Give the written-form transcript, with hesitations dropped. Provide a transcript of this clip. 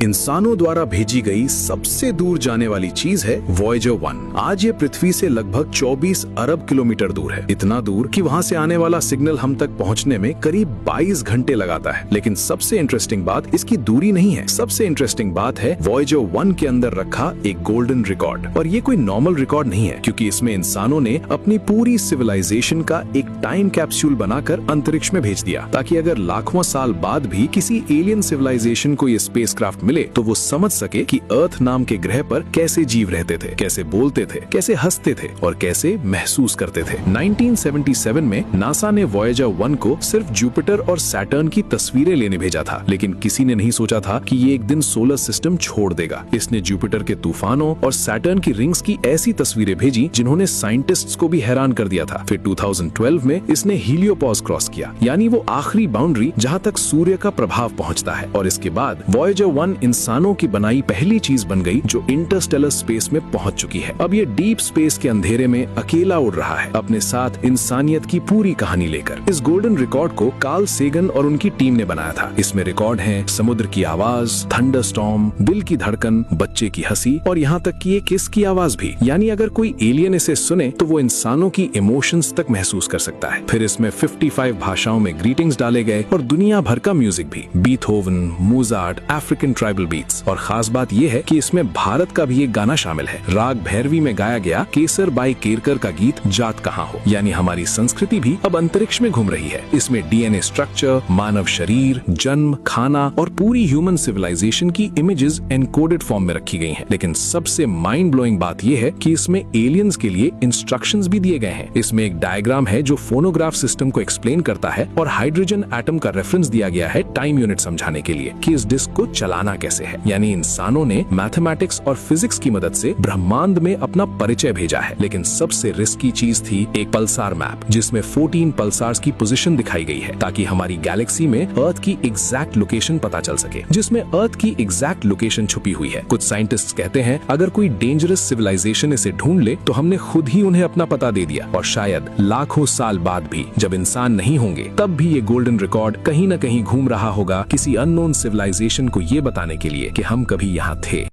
इंसानों द्वारा भेजी गई सबसे दूर जाने वाली चीज है वॉयेजर 1। आज ये पृथ्वी से लगभग 24 अरब किलोमीटर दूर है। इतना दूर कि वहाँ से आने वाला सिग्नल हम तक पहुँचने में करीब 22 घंटे लगाता है। लेकिन सबसे इंटरेस्टिंग बात इसकी दूरी नहीं है। सबसे इंटरेस्टिंग बात है वॉयेजर 1 के अंदर रखा एक गोल्डन रिकॉर्ड। और ये कोई नॉर्मल रिकॉर्ड नहीं है, क्योंकि इसमें इंसानों ने अपनी पूरी सिविलाइजेशन का एक टाइम कैप्सूल बनाकर अंतरिक्ष में भेज दिया, ताकि अगर लाखों साल बाद भी किसी एलियन सिविलाइजेशन को ये स्पेसक्राफ्ट मिले तो वो समझ सके कि अर्थ नाम के ग्रह पर कैसे जीव रहते थे, कैसे बोलते थे, कैसे हंसते थे और कैसे महसूस करते थे। 1977 में नासा ने वॉयेजर 1 को सिर्फ जुपिटर और सैटर्न की तस्वीरें लेने भेजा था, लेकिन किसी ने नहीं सोचा था कि ये एक दिन सोलर सिस्टम छोड़ देगा। इसने जुपिटर के तूफानों और सैटर्न की रिंग्स की ऐसी तस्वीरें भेजी जिन्होंने साइंटिस्ट्स को भी हैरान कर दिया था। फिर 2012 में इसने हीलियोपॉज क्रॉस किया, यानी वो आखिरी बाउंड्री जहाँ तक सूर्य का प्रभाव पहुँचता है। और इसके बाद वॉयेजर 1 इंसानों की बनाई पहली चीज बन गई जो इंटरस्टेलर स्पेस में पहुंच चुकी है। अब ये डीप स्पेस के अंधेरे में अकेला उड़ रहा है, अपने साथ इंसानियत की पूरी कहानी लेकर। इस गोल्डन रिकॉर्ड को कार्ल सेगन और उनकी टीम ने बनाया था। इसमें रिकॉर्ड हैं समुद्र की आवाज, थंडरस्टॉर्म, दिल की धड़कन, बच्चे की हंसी और यहाँ तक कि एक किस की आवाज भी। यानी अगर कोई एलियन इसे सुने तो वो इंसानों की इमोशंस तक महसूस कर सकता है। फिर इसमें 55 भाषाओं में ग्रीटिंग्स डाले गए और दुनिया भर का म्यूजिक भी, Beethoven, Mozart, African tribal beats. और खास बात यह है कि इसमें भारत का भी एक गाना शामिल है। राग भैरवी में गाया गया केसर बाई केरकर का गीत जात कहाँ हो, यानी हमारी संस्कृति भी अब अंतरिक्ष में घूम रही है। इसमें डीएनए स्ट्रक्चर, मानव शरीर, जन्म, खाना और पूरी ह्यूमन सिविलाइजेशन की इमेजेस एनकोडेड फॉर्म में रखी गई हैं। लेकिन सबसे माइंड ब्लोइंग बात यह है कि इसमें एलियंस के लिए इंस्ट्रक्शंस भी दिए गए हैं। इसमें एक डायग्राम है जो फोनोग्राफ सिस्टम को एक्सप्लेन करता है और हाइड्रोजन एटम का रेफरेंस दिया गया है टाइम यूनिट समझाने के लिए कि इस डिस्क को चलाना कैसे है। यानी इंसानों ने मैथमेटिक्स और फिजिक्स की मदद से ब्रह्मांड में अपना परिचय भेजा है। लेकिन सबसे रिस्की चीज थी एक पल्सार मैप, जिसमें 14 पल्सार्स की पोजीशन दिखाई गई है, ताकि हमारी गैलेक्सी में अर्थ की एग्जैक्ट लोकेशन पता चल सके, जिसमें अर्थ की एग्जैक्ट लोकेशन छुपी हुई है। कुछ साइंटिस्ट्स कहते हैं अगर कोई डेंजरस सिविलाइजेशन इसे ढूंढ ले तो हमने खुद ही उन्हें अपना पता दे दिया, और शायद लाखों साल बाद भी जब इंसान नहीं होंगे तब भी ये गोल्डन रिकॉर्ड कहीं न कहीं घूम रहा होगा किसी अननोन सिविलाइजेशन को ये बताने के लिए कि हम कभी यहाँ थे।